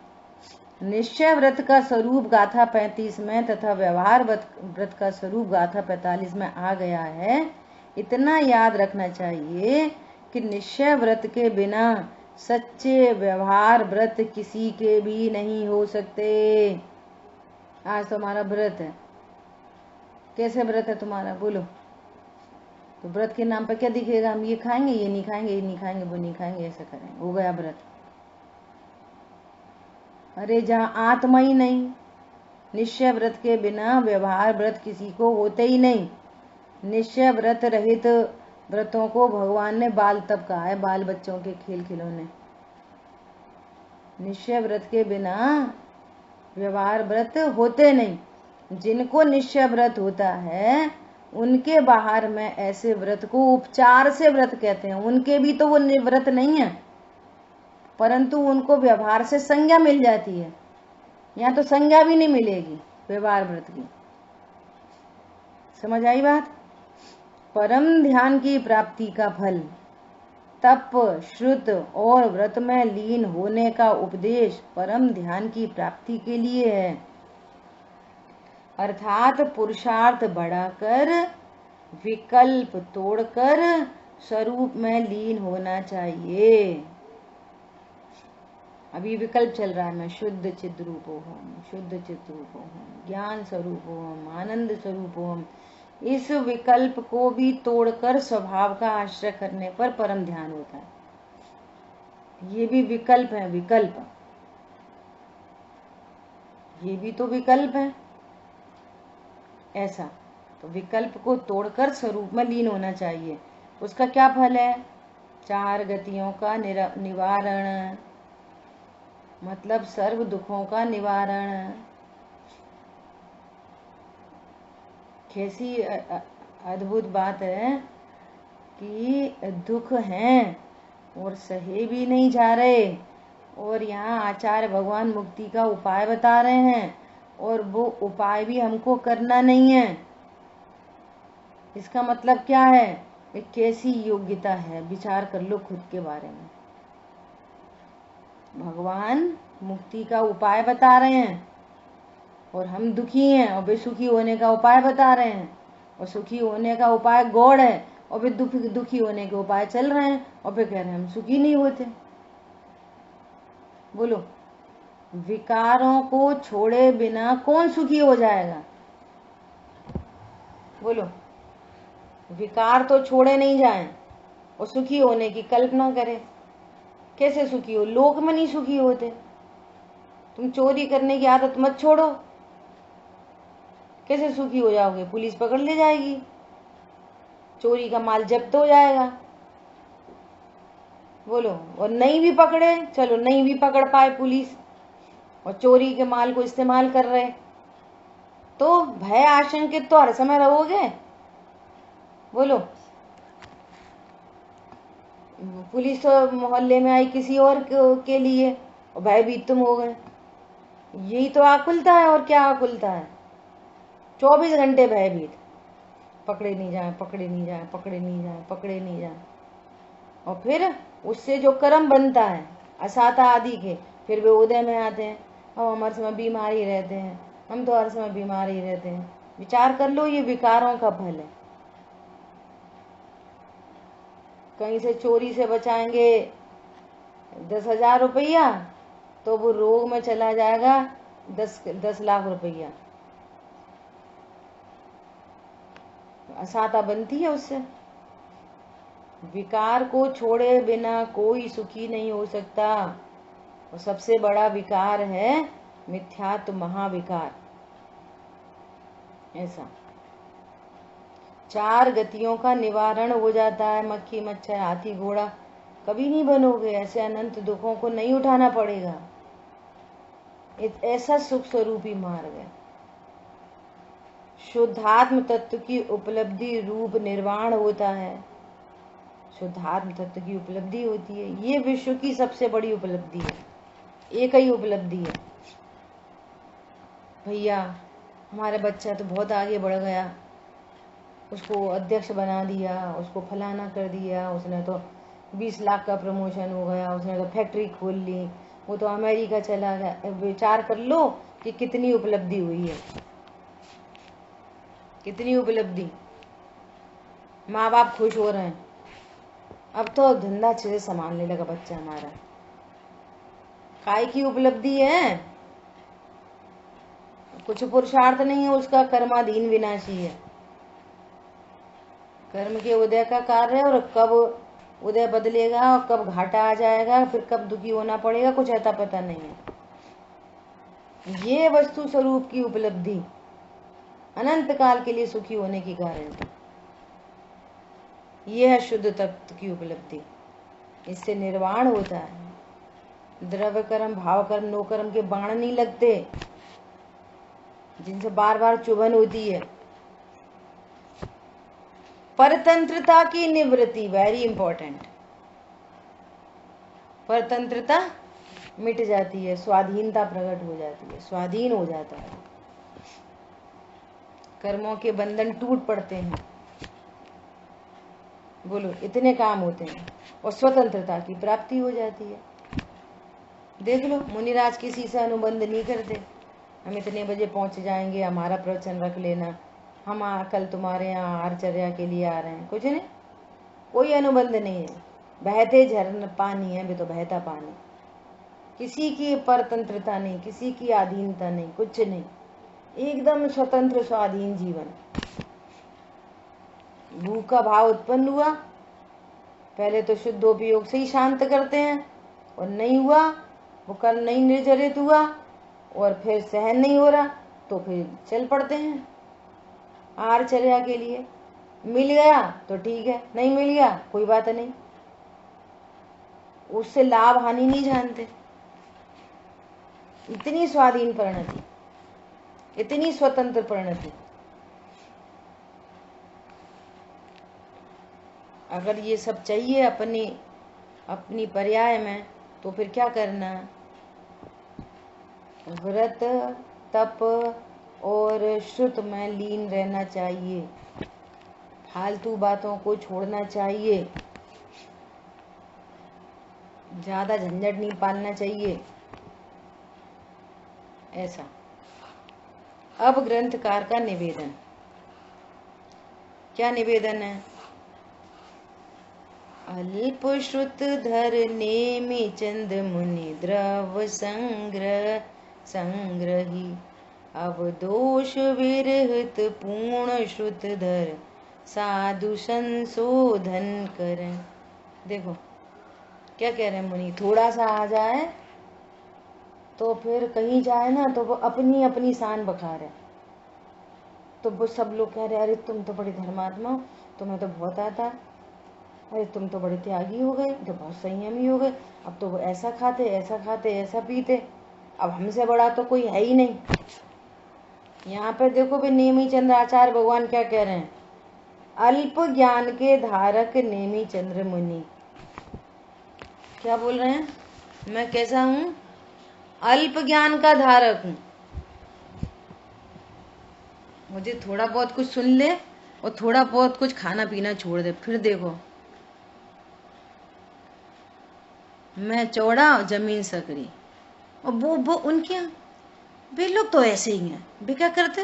निश्चय व्रत का स्वरूप गाथा 35 में तथा व्यवहार व्रत का स्वरूप गाथा 45 में आ गया है। इतना याद रखना चाहिए कि निश्चय व्रत के बिना सच्चे व्यवहार व्रत किसी के भी नहीं हो सकते। आज तुम्हारा व्रत है, कैसे व्रत है तुम्हारा? बोलो। तो व्रत के नाम पर क्या दिखेगा? हम ये खाएंगे, ये नहीं खाएंगे, ये नहीं खाएंगे, वो नहीं खाएंगे, ऐसा करेंगे, हो गया व्रत। अरे जहाँ आत्मा ही नहीं, निश्चय व्रत के बिना व्यवहार व्रत किसी को होते ही नहीं। निश्चय व्रत रहित व्रतों को भगवान ने बाल तब कहा है, बाल बच्चों के खेल खिलौने। निश्चय व्रत के बिना व्यवहार व्रत होते नहीं। जिनको निश्चय व्रत होता है उनके बाहर में ऐसे व्रत को उपचार से व्रत कहते हैं। उनके भी तो वो व्रत नहीं है, परंतु उनको व्यवहार से संज्ञा मिल जाती है। यहाँ तो संज्ञा भी नहीं मिलेगी व्यवहार व्रत की। समझ आई बात? परम ध्यान की प्राप्ति का फल तप, श्रुत और व्रत में लीन होने का उपदेश परम ध्यान की प्राप्ति के लिए है। अर्थात पुरुषार्थ बढ़ाकर, विकल्प तोड़कर स्वरूप में लीन होना चाहिए। अभी विकल्प चल रहा है, मैं शुद्ध चिद्रूपोहम, शुद्ध चिद्रूपोहम, ज्ञान स्वरूपोहम, आनंद स्वरूपोहम। इस विकल्प को भी तोड़कर स्वभाव का आश्रय करने पर परम ध्यान होता है। ये भी विकल्प है, विकल्प, ये भी तो विकल्प है। ऐसा तो विकल्प को तोड़कर स्वरूप में लीन होना चाहिए। उसका क्या फल है? 4 गतियों का निवारण, मतलब सर्व दुखों का निवारण। कैसी अद्भुत बात है कि दुख हैं और सहे भी नहीं जा रहे, और यहाँ आचार्य भगवान मुक्ति का उपाय बता रहे हैं, और वो उपाय भी हमको करना नहीं है। इसका मतलब क्या है? ये कैसी योग्यता है? विचार कर लो खुद के बारे में। भगवान मुक्ति का उपाय बता रहे हैं और हम दुखी हैं, और वे सुखी होने का उपाय बता रहे हैं, और सुखी होने का उपाय गौड़ है, और वे दुखी होने के उपाय चल रहे हैं, और वे कह रहे हैं हम सुखी नहीं होते। बोलो, विकारों को छोड़े बिना कौन सुखी हो जाएगा? बोलो, विकार तो छोड़े नहीं जाएं और सुखी होने की कल्पना करें। कैसे सुखी हो? लोक में नहीं सुखी होते। तुम चोरी करने की आदत मत छोड़ो, कैसे सुखी हो जाओगे? पुलिस पकड़ ले जाएगी, चोरी का माल जब्त हो जाएगा। बोलो, और नहीं भी पकड़े, चलो नहीं भी पकड़ पाए पुलिस, और चोरी के माल को इस्तेमाल कर रहे, तो भय आशंकित तो हर समय रहोगे। बोलो, पुलिस तो मोहल्ले में आई किसी और के लिए, और भयभीत तुम हो गए। यही तो आकुलता है। और क्या आकुलता है? 24 घंटे भयभीत, पकड़े नहीं जाए, पकड़े नहीं जाए, पकड़े नहीं जाए, पकड़े नहीं जाए। और फिर उससे जो कर्म बनता है असाता आदि के, फिर वे उदय में आते हैं। अब हम हर समय बीमार ही रहते हैं, हम तो हर समय बीमार ही रहते हैं। विचार कर लो, ये विकारों का फल है। कहीं से चोरी से बचाएंगे 10,000 रुपया, तो वो रोग में चला जाएगा 10 लाख रुपया। असाता बनती है उससे। विकार को छोड़े बिना कोई सुखी नहीं हो सकता, और सबसे बड़ा विकार है मिथ्यात्व महाविकार। ऐसा 4 गतियों का निवारण हो जाता है। मक्खी मच्छर हाथी घोड़ा कभी नहीं बनोगे, ऐसे अनंत दुखों को नहीं उठाना पड़ेगा। ऐसा सुख स्वरूपी मार्ग है। शुद्धात्म तत्व की उपलब्धि रूप निर्वाण होता है। शुद्धात्म तत्व की उपलब्धि होती है, ये विश्व की सबसे बड़ी उपलब्धि है, एक ही उपलब्धि है। भैया हमारा बच्चा तो बहुत आगे बढ़ गया, उसको अध्यक्ष बना दिया, उसको फलाना कर दिया, उसने तो 20 लाख का प्रमोशन हो गया, उसने तो फैक्ट्री खोल ली, वो तो अमेरिका चला गया। विचार कर लो कि कितनी उपलब्धि हुई है, कितनी उपलब्धि। माँ बाप खुश हो रहे हैं, अब तो धंधा अच्छे से संभालने लगा बच्चा हमारा। काय की उपलब्धि है, कुछ पुरुषार्थ नहीं है उसका, कर्माधीन विनाशी है। कर्म के उदय का कार्य है, और कब उदय बदलेगा और कब घाटा आ जाएगा, फिर कब दुखी होना पड़ेगा, कुछ ऐसा पता नहीं है। ये वस्तु स्वरूप की उपलब्धि अनंत काल के लिए सुखी होने की गारंटी, ये है शुद्ध तत्व की उपलब्धि। इससे निर्वाण होता है। द्रव्य कर्म, भाव कर्म, नो कर्म के बाण नहीं लगते, जिनसे बार बार चुभन होती है। परतंत्रता की निवृत्ति, वेरी इंपॉर्टेंट। परतंत्रता मिट जाती है, स्वाधीनता प्रकट हो जाती है, स्वाधीन हो जाता है, कर्मों के बंधन टूट पड़ते हैं। बोलो, इतने काम होते हैं, और स्वतंत्रता की प्राप्ति हो जाती है। देख लो, मुनिराज किसी से अनुबंध नहीं करते, हम इतने बजे पहुंच जाएंगे, हमारा प्रवचन रख लेना, हम कल तुम्हारे यहाँ आरचर्या के लिए आ रहे हैं, कुछ नहीं, कोई अनुबंध नहीं है। बहते झरना पानी है, भी तो बहता पानी, किसी की परतंत्रता नहीं, किसी की अधीनता नहीं, कुछ नहीं, एकदम स्वतंत्र स्वाधीन जीवन। भूख का भाव उत्पन्न हुआ, पहले तो शुद्धोपयोग से ही शांत करते हैं, और नहीं हुआ, वो कर्म नहीं निर्जरित हुआ, और फिर सहन नहीं हो रहा, तो फिर चल पड़ते हैं आहारचर्या के लिए। मिल गया तो ठीक है, नहीं मिल गया कोई बात नहीं, उससे लाभ हानि नहीं जानते। इतनी स्वाधीन परिणति, इतनी स्वतंत्र परिणति। अगर ये सब चाहिए अपनी पर्याय में, तो फिर क्या करना? व्रत, तप और श्रुत में लीन रहना चाहिए, फालतू बातों को छोड़ना चाहिए, ज्यादा झंझट नहीं पालना चाहिए, ऐसा। अब ग्रंथकार का निवेदन, क्या निवेदन है? अल्प श्रुत धर नेमि चंद मुनि द्रव संग्रही, अवदोष विरहित पूर्ण श्रुत धर साधु संशोधन करें। देखो क्या कह रहे हैं मुनि, थोड़ा सा आ जाए तो फिर कहीं जाए ना तो वो अपनी अपनी शान बखारे, तो वो सब लोग कह रहे अरे तुम तो बड़े धर्मात्मा, तुम्हें तो बहुत आता है, अरे तुम तो बड़े त्यागी हो गए, तो बहुत संयमी हो गए, अब तो वो ऐसा खाते ऐसा पीते, अब हमसे बड़ा तो कोई है ही नहीं। यहाँ पे देखो भी नेमी चंद्र आचार्य भगवान क्या कह रहे हैं, अल्प ज्ञान के धारक नेमी चंद्र मुनि। क्या बोल रहे हैं? मैं कैसा हूँ? अल्प ज्ञान का धारक हूँ। मुझे थोड़ा बहुत कुछ सुन ले और थोड़ा बहुत कुछ खाना पीना छोड़ दे, फिर देखो मैं चौड़ा और जमीन सकरी। और वो उनके वे लोग तो ऐसे ही हैं, वे क्या करते,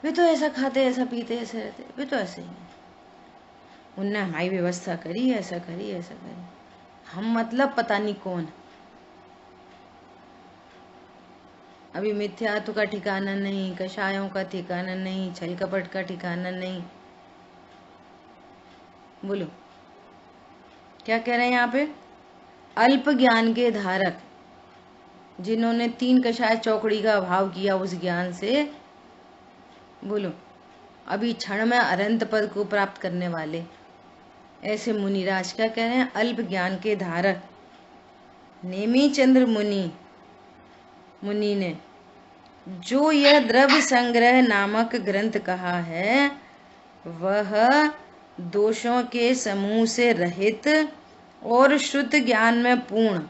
वे तो ऐसा खाते ऐसा पीते ऐसे रहते, वे तो ऐसे ही हैं, उनने हमारी व्यवस्था करी, ऐसा करी ऐसा करी, हम मतलब पता नहीं कौन। अभी मिथ्यात्व का ठिकाना नहीं, कषायों का ठिकाना नहीं, छल कपट का ठिकाना नहीं। बोलो क्या कह रहे हैं यहाँ पे? अल्प ज्ञान के धारक, जिन्होंने 3 कषाय चौकड़ी का अभाव किया उस ज्ञान से। बोलो अभी क्षण में अनंत पद को प्राप्त करने वाले ऐसे मुनिराज क्या कह रहे हैं? अल्प ज्ञान के धारक नेमी चंद्र मुनि ने जो यह द्रव्य संग्रह नामक ग्रंथ कहा है वह दोषों के समूह से रहित और शुद्ध ज्ञान में पूर्ण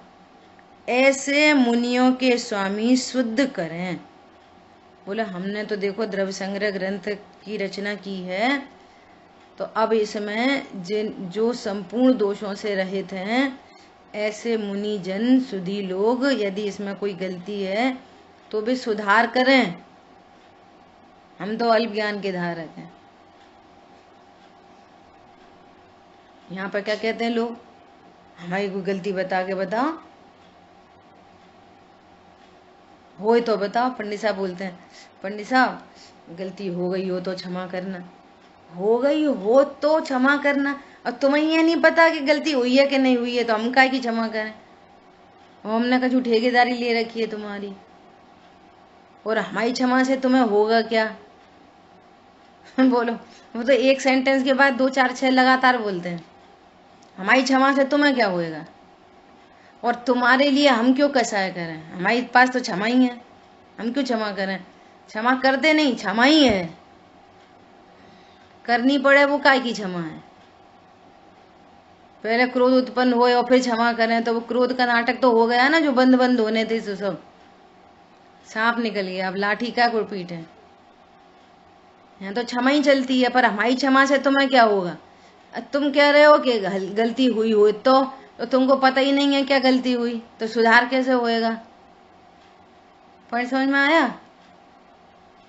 ऐसे मुनियों के स्वामी शुद्ध करें। बोला हमने तो देखो द्रव्य संग्रह ग्रंथ की रचना की है, तो अब इसमें जो संपूर्ण दोषों से रहित हैं ऐसे मुनि जन सुधी लोग यदि इसमें कोई गलती है तो भी सुधार करें। हम तो अल्प ज्ञान के धारक हैं। यहाँ पर क्या कहते हैं लोग? हमारी कोई गलती बता के बताओ, हो तो बताओ। पंडित साहब बोलते हैं पंडित साहब गलती हो गई हो तो क्षमा करना, हो गई हो तो क्षमा करना। और तुम्हें ये नहीं पता कि गलती हुई है कि नहीं हुई है, तो हम काहे की क्षमा करें? हमने कछु ठेकेदारी ले रखी है तुम्हारी, और हमारी क्षमा से तुम्हें होगा क्या? बोलो। वो तो एक सेंटेंस के बाद 2 4 6 लगातार बोलते हैं, हमारी क्षमा से तुम्हें क्या होएगा, और तुम्हारे लिए हम क्यों कसाय करें? हमारे पास तो क्षमा ही है, हम क्यों क्षमा करें? क्षमा करते नहीं, क्षमा ही है। करनी पड़े वो काय की क्षमा है? पहले क्रोध उत्पन्न हुए और फिर क्षमा करें, तो वो क्रोध का नाटक तो हो गया ना, जो बंद बंद होने थे तो सब सांप निकल गया। अब लाठी का कुरपीट है। यहाँ तो क्षमा ही चलती है, पर हमारी क्षमा से तुम्हें क्या होगा? तुम कह रहे हो कि गलती हुई हो तो तुमको पता ही नहीं है क्या गलती हुई, तो सुधार कैसे होएगा? पॉइंट समझ में आया?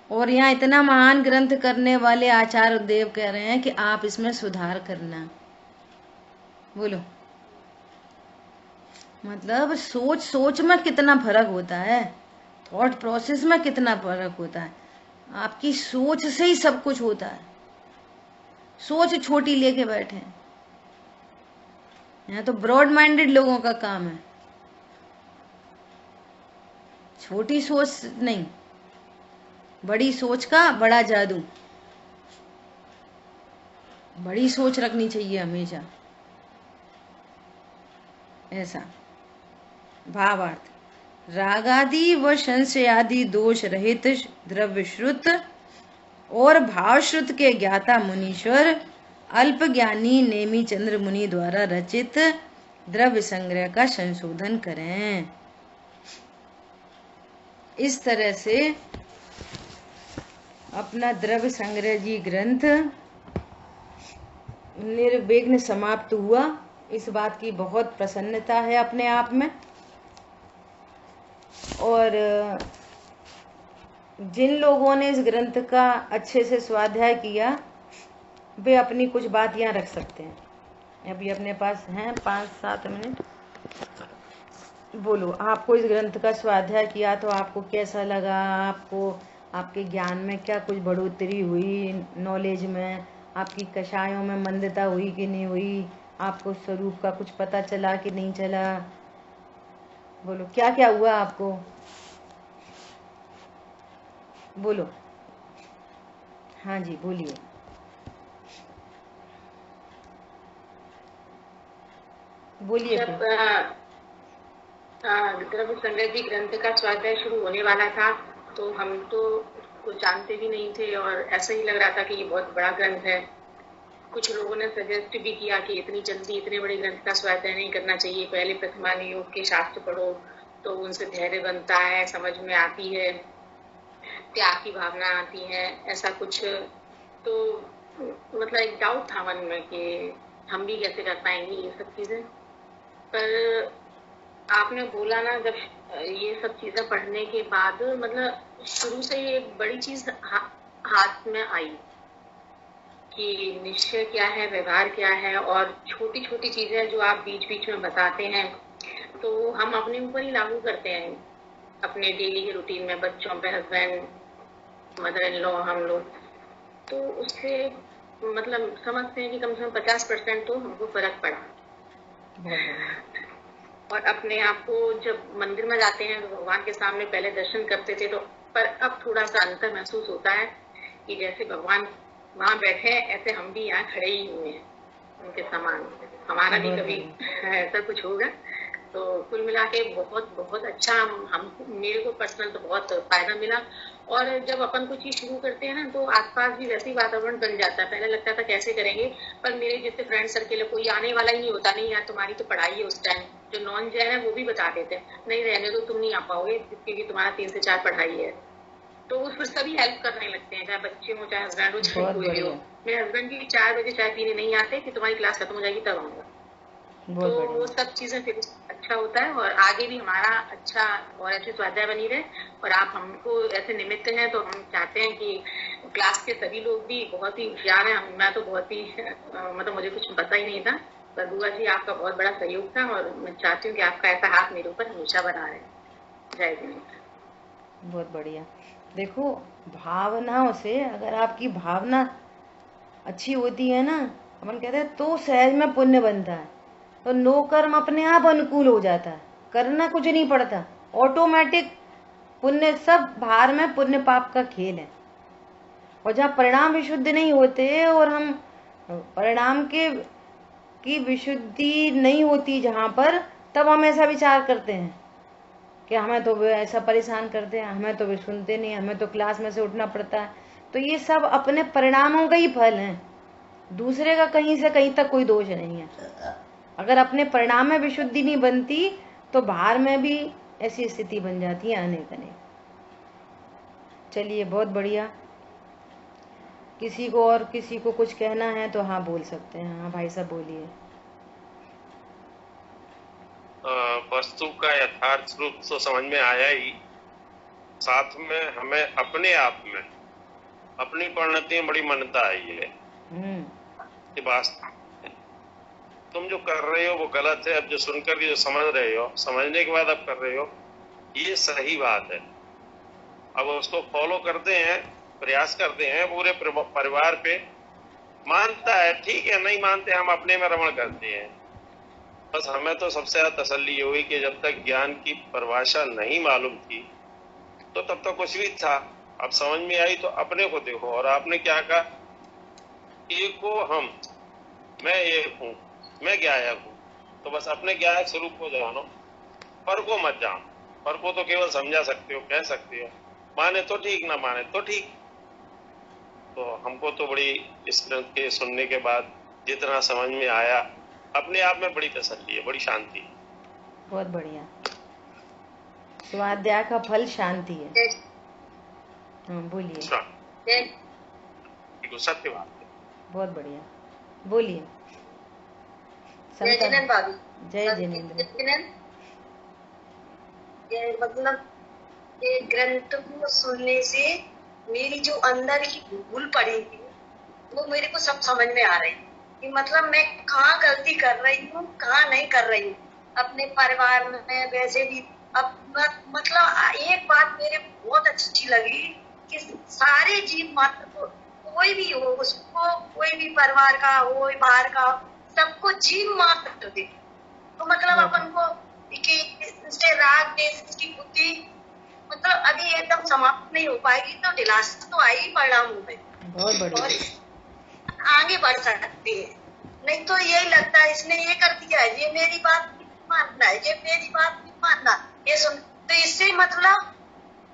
और यहाँ इतना महान ग्रंथ करने वाले आचार्य देव कह रहे हैं कि आप इसमें सुधार करना। बोलो, मतलब सोच में कितना फर्क होता है, थॉट प्रोसेस में कितना फर्क होता है। आपकी सोच से ही सब कुछ होता है। सोच छोटी लेके बैठे हैं। यहाँ तो ब्रॉड माइंडेड लोगों का काम है, छोटी सोच नहीं, बड़ी सोच का बड़ा जादू। बड़ी सोच रखनी चाहिए हमेशा। ऐसा भावार्थ, रागादि व संशयादि दोष रहित द्रव्य श्रुत और भावश्रुत के ज्ञाता मुनीश्वर अल्प ज्ञानी नेमी चंद्र मुनि द्वारा रचित द्रव्य संग्रह का संशोधन करें। इस तरह से अपना द्रव्य संग्रह जी ग्रंथ निर्विघ्न समाप्त हुआ। इस बात की बहुत प्रसन्नता है अपने आप में। और जिन लोगों ने इस ग्रंथ का अच्छे से स्वाध्याय किया वे अपनी कुछ बात यहाँ रख सकते हैं। अभी अपने पास हैं 5-7 मिनट। बोलो, आपको इस ग्रंथ का स्वाध्याय किया तो आपको कैसा लगा? आपको आपके ज्ञान में क्या कुछ बढ़ोतरी हुई? नॉलेज में आपकी कषायों में मंदता हुई कि नहीं हुई? आपको स्वरूप का कुछ पता चला कि नहीं चला? बोलो, क्या क्या हुआ आपको? बोलो। हाँ जी, बोलिए। बोलिए। जब द्रव्य संग्रह जी ग्रंथ का स्वाध्याय शुरू होने वाला था तो हम तो कुछ जानते भी नहीं थे और ऐसा ही लग रहा था कि ये बहुत बड़ा ग्रंथ है। कुछ लोगों ने सजेस्ट भी किया कि इतनी जल्दी इतने बड़े ग्रंथ का स्वाध्याय नहीं करना चाहिए, पहले प्रथमान योग के शास्त्र पढ़ो तो उनसे धैर्य बनता है, समझ में आती है, त्याग की भावना आती है, ऐसा कुछ। तो मतलब एक डाउट था मन में कि हम भी कैसे कर पाएंगे ये सब चीजें। पर आपने बोला ना, जब ये सब चीजें पढ़ने के बाद मतलब शुरू से ही एक बड़ी चीज हाथ में आई कि निश्चय क्या है, व्यवहार क्या है, और छोटी छोटी चीजें जो आप बीच बीच में बताते हैं तो हम अपने ऊपर ही लागू करते हैं अपने डेली के रूटीन में, बच्चों पे, हस्बैंड, मदर इन लॉ, हम लोग। तो उससे मतलब समझते हैं कि कम से कम 50% तो हमको फर्क पड़ा। और अपने आप को जब मंदिर में जाते हैं तो भगवान के सामने पहले दर्शन करते थे, तो पर अब थोड़ा सा अंतर महसूस होता है कि जैसे भगवान वहाँ बैठे हैं, ऐसे हम भी यहाँ खड़े ही हुए हैं उनके समान। हमारा भी बहुत कभी बढ़िया। ऐसा कुछ होगा। तो कुल मिला के बहुत बहुत अच्छा, हम मेरे को पर्सनल तो बहुत फायदा मिला। और जब अपन कुछ चीज शुरू करते हैं ना, तो आसपास भी वैसे ही वातावरण बन जाता है। पहले लगता था कैसे करेंगे, पर मेरे जैसे फ्रेंड सर्किल है, कोई आने वाला ही नहीं होता, नहीं यार तुम्हारी तो पढ़ाई है उस टाइम। जो नॉन जैन है वो भी बता देते हैं, नहीं रहने दो, तुम नहीं आ पाओगे क्योंकि तुम्हारा 3 से 4 पढ़ाई है। तो उस पर सभी हेल्प करने लगते हैं, चाहे बच्चे हो, चाहे हस्बैंड हो, चाहे बहुत कोई भी हो। बढ़िया। मेरे हस्बैंड भी 4 बजे चाय पीने नहीं आते कि तुम्हारी क्लास खत्म हो जाएगी तब आऊंगा। तो बहुत बढ़िया। वो सब चीजें फिर अच्छा होता है, और आगे भी हमारा अच्छा और अच्छी स्वाध्याय बनी रहे। और आप हमको ऐसे निमित्त हैं, तो हम चाहते हैं कि क्लास के सभी लोग भी बहुत ही होशियार हैं। मैं तो बहुत ही मतलब मुझे कुछ पता ही नहीं था, पर बुआ जी आपका बहुत बड़ा सहयोग था, और मैं चाहती हूँ कि आपका ऐसा हाथ मेरे ऊपर हमेशा बना रहे। जय जिनेन्द्र। बहुत बढ़िया। देखो, भावनाओं से, अगर आपकी भावना अच्छी होती है ना, अपन कहते हैं तो सहज में पुण्य बनता है। तो नो कर्म अपने आप अनुकूल हो जाता है, करना कुछ नहीं पड़ता, ऑटोमेटिक पुण्य, सब भार में पुण्य पाप का खेल है। और जहाँ परिणाम विशुद्ध नहीं होते, और हम परिणाम के की विशुद्धि नहीं होती जहाँ पर, तब हम ऐसा विचार करते हैं कि हमें तो वे ऐसा परेशान करते हैं, हमें तो वे सुनते नहीं, हमें तो क्लास में से उठना पड़ता है। तो ये सब अपने परिणामों का ही फल है, दूसरे का कहीं से कहीं तक कोई दोष नहीं है। अगर अपने परिणाम में विशुद्धि नहीं बनती, तो बाहर में भी ऐसी स्थिति बन जाती है अनेक अनेक। चलिए, बहुत बढ़िया। किसी को और किसी को कुछ कहना है तो हाँ बोल सकते हैं। हाँ भाई साहब बोलिए। वस्तु का यथार्थ रूप तो समझ में आया ही, साथ में हमें अपने आप में अपनी परिणति में बड़ी मान्यता आई है कि वास्तव तुम जो कर रहे हो वो गलत है। अब जो सुनकर के जो समझ रहे हो, समझने के बाद अब कर रहे हो, ये सही बात है। अब उसको फॉलो करते हैं, प्रयास करते हैं, पूरे परिवार पे मानता है, ठीक है, नहीं मानते हम अपने में रमण करते हैं। बस हमें तो सबसे ज्यादा तसल्ली हुई कि जब तक ज्ञान की परिभाषा नहीं मालूम थी तो तब तक कुछ भी था। अब समझ में आई तो अपने को देखो। और आपने क्या कहा, एक को हम, मैं एक हूँ, मैं ज्ञायक हूँ, तो बस अपने ज्ञायक स्वरूप को जानो, पर को मत जानो। पर को तो केवल समझा सकते हो, कह सकते हो, माने तो ठीक, ना माने तो ठीक। तो हमको तो बड़ी इस ग्रंथ के सुनने के बाद जितना समझ में आया, अपने आप में बड़ी तसल्ली है, बड़ी शांति है। बहुत बढ़िया। स्वाध्याय का फल शांति है। हाँ बोलिए। सत्य बात है। बहुत बढ़िया, बोलिए। जय जिनेन्द्र भाभी। जय जिनेन्द्र। मतलब ये ग्रंथ को सुनने से मेरी जो अंदर की भूल पड़ी थी वो मेरे को सब समझ में आ रही कि मतलब मैं कहाँ गलती कर रही हूँ, कहाँ नहीं कर रही हूँ अपने परिवार में। वैसे भी अब मतलब एक बात मेरे बहुत अच्छी लगी कि सारे जीव मात्र को, कोई भी हो, उसको कोई भी परिवार का हो, बाहर का, सबको जीव मात्र दे। तो मतलब अपन को कि इससे राग देश की बुद्धि मतलब अभी एकदम समाप्त नहीं हो पाएगी, तो दिलासा तो आई परिणाम में बहुत बढ़िया, आगे बढ़ सकती है। नहीं तो यही लगता है इसने ये कर दिया है, ये मेरी बात नहीं मानना है, ये मेरी बात नहीं मानना, ये सुन। तो इससे मतलब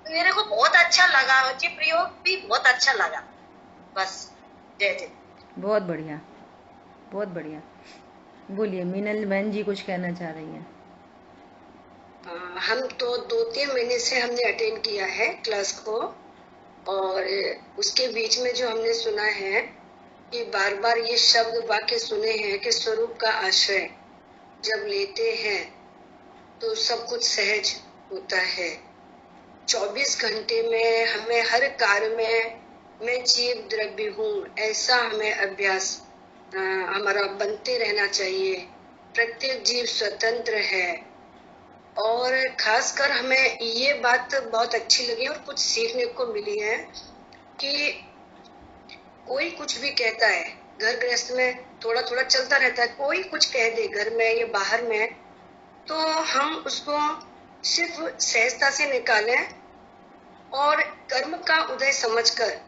मेरे को बहुत अच्छा लगा, ये प्रयोग भी बहुत अच्छा लगा। बस जय जय। बहुत बढ़िया, बहुत बढ़िया। बोलिए, मीनल बहन जी कुछ कहना चाह रही हैं। हम तो 2-3 महीने से हमने अटेंड किया है क्लास को, और उसके बीच में जो हमने सुना है कि बार बार ये शब्द वाक्य सुने हैं कि स्वरूप का आश्रय जब लेते हैं तो सब कुछ सहज होता है। 24 घंटे में हमें हर कार्य में मैं जीव द्रव्य हूँ, ऐसा हमें अभ्यास हमारा बनते रहना चाहिए। प्रत्येक जीव स्वतंत्र है। और खासकर हमें ये बात बहुत अच्छी लगी और कुछ सीखने को मिली है कि कोई कुछ भी कहता है, घर गृहस्थ में थोड़ा थोड़ा चलता रहता है, कोई कुछ कह दे घर में या बाहर में, तो हम उसको सिर्फ सहजता से निकालें और कर्म का उदय समझकर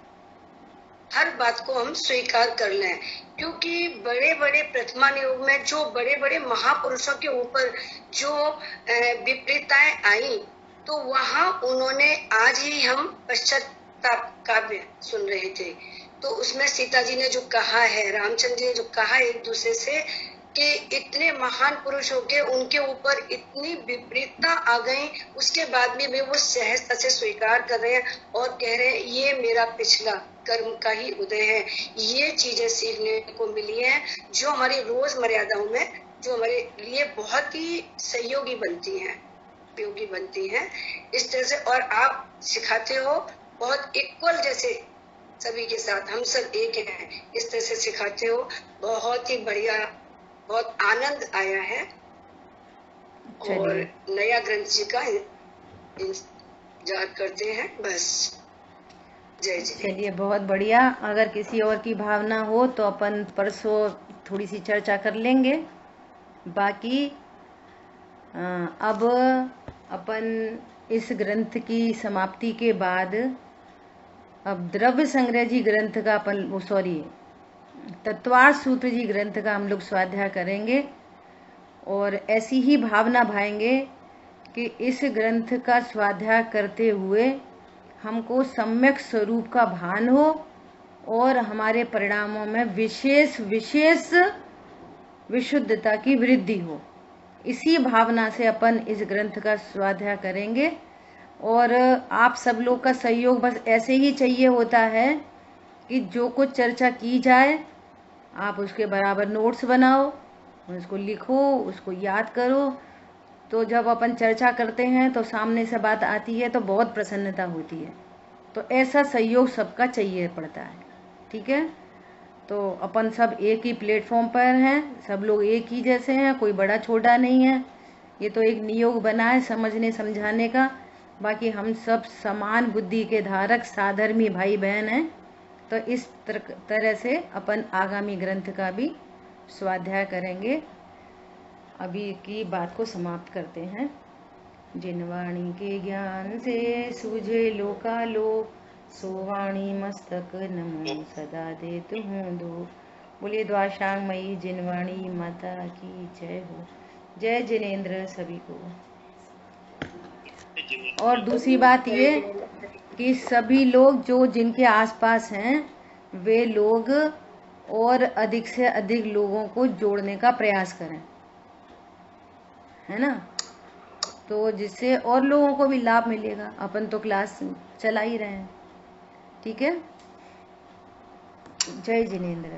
हर बात को हम स्वीकार कर लें, क्योंकि बड़े बड़े प्रथमान युग में जो बड़े बड़े महापुरुषों के ऊपर जो विपरीतताएं आई, तो वहां उन्होंने, आज ही हम पश्चाताप काव्य सुन रहे थे, तो उसमें सीता जी ने जो कहा है, रामचंद्र जी ने जो कहा एक दूसरे से कि इतने महान पुरुष होके उनके ऊपर इतनी विपरीतता आ गई, उसके बाद भी वो सहजता से स्वीकार कर रहे हैं और कह रहे हैं ये मेरा पिछला कर्म का ही उदय है। ये चीजें सीखने को मिली हैं जो हमारी रोज मर्यादाओं में, जो हमारे लिए बहुत ही सहयोगी बनती हैं, उपयोगी बनती हैं इस तरह से। और आप सिखाते हो बहुत इक्वल, जैसे सभी के साथ हम सब एक हैं, इस तरह से सिखाते हो, बहुत ही बढ़िया, बहुत आनंद आया है। और नया ग्रंथ जी का इंतजार करते हैं बस। जय जय। चलिए, बहुत बढ़िया। अगर किसी और की भावना हो तो अपन परसों थोड़ी सी चर्चा कर लेंगे। बाकी अब अपन इस ग्रंथ की समाप्ति के बाद अब द्रव्य संग्रह जी ग्रंथ का अपन तत्वार्थ सूत्र जी ग्रंथ का हम लोग स्वाध्याय करेंगे और ऐसी ही भावना भाएंगे कि इस ग्रंथ का स्वाध्याय करते हुए हमको सम्यक स्वरूप का भान हो और हमारे परिणामों में विशेष विशुद्धता की वृद्धि हो। इसी भावना से अपन इस ग्रंथ का स्वाध्याय करेंगे और आप सब लोग का सहयोग बस ऐसे ही चाहिए होता है कि जो कुछ चर्चा की जाए आप उसके बराबर नोट्स बनाओ, उसको लिखो, उसको याद करो। तो जब अपन चर्चा करते हैं तो सामने से बात आती है तो बहुत प्रसन्नता होती है। तो ऐसा सहयोग सबका चाहिए पड़ता है, ठीक है। तो अपन सब एक ही प्लेटफॉर्म पर हैं, सब लोग एक ही जैसे हैं, कोई बड़ा छोटा नहीं है। ये तो एक नियोग बना है समझने समझाने का। बाकी हम सब समान बुद्धि के धारक साधर्मी भाई बहन हैं। तो इस तरह से अपन आगामी ग्रंथ का भी स्वाध्याय करेंगे। अभी की बात को समाप्त करते हैं। जिन वाणी के ज्ञान से सूझे लोकालोक, सो वाणी मस्तक नमो सदा देत हूँ दो। बोलिए द्वाशांगमयी जिनवाणी माता की जय हो। जय जिनेंद्र सभी को। और दूसरी बात ये कि सभी लोग जो जिनके आसपास हैं वे लोग और अधिक से अधिक लोगों को जोड़ने का प्रयास करें, है ना। तो जिससे और लोगों को भी लाभ मिलेगा। अपन तो क्लास चला ही रहे हैं, ठीक है। जय जिनेंद्र।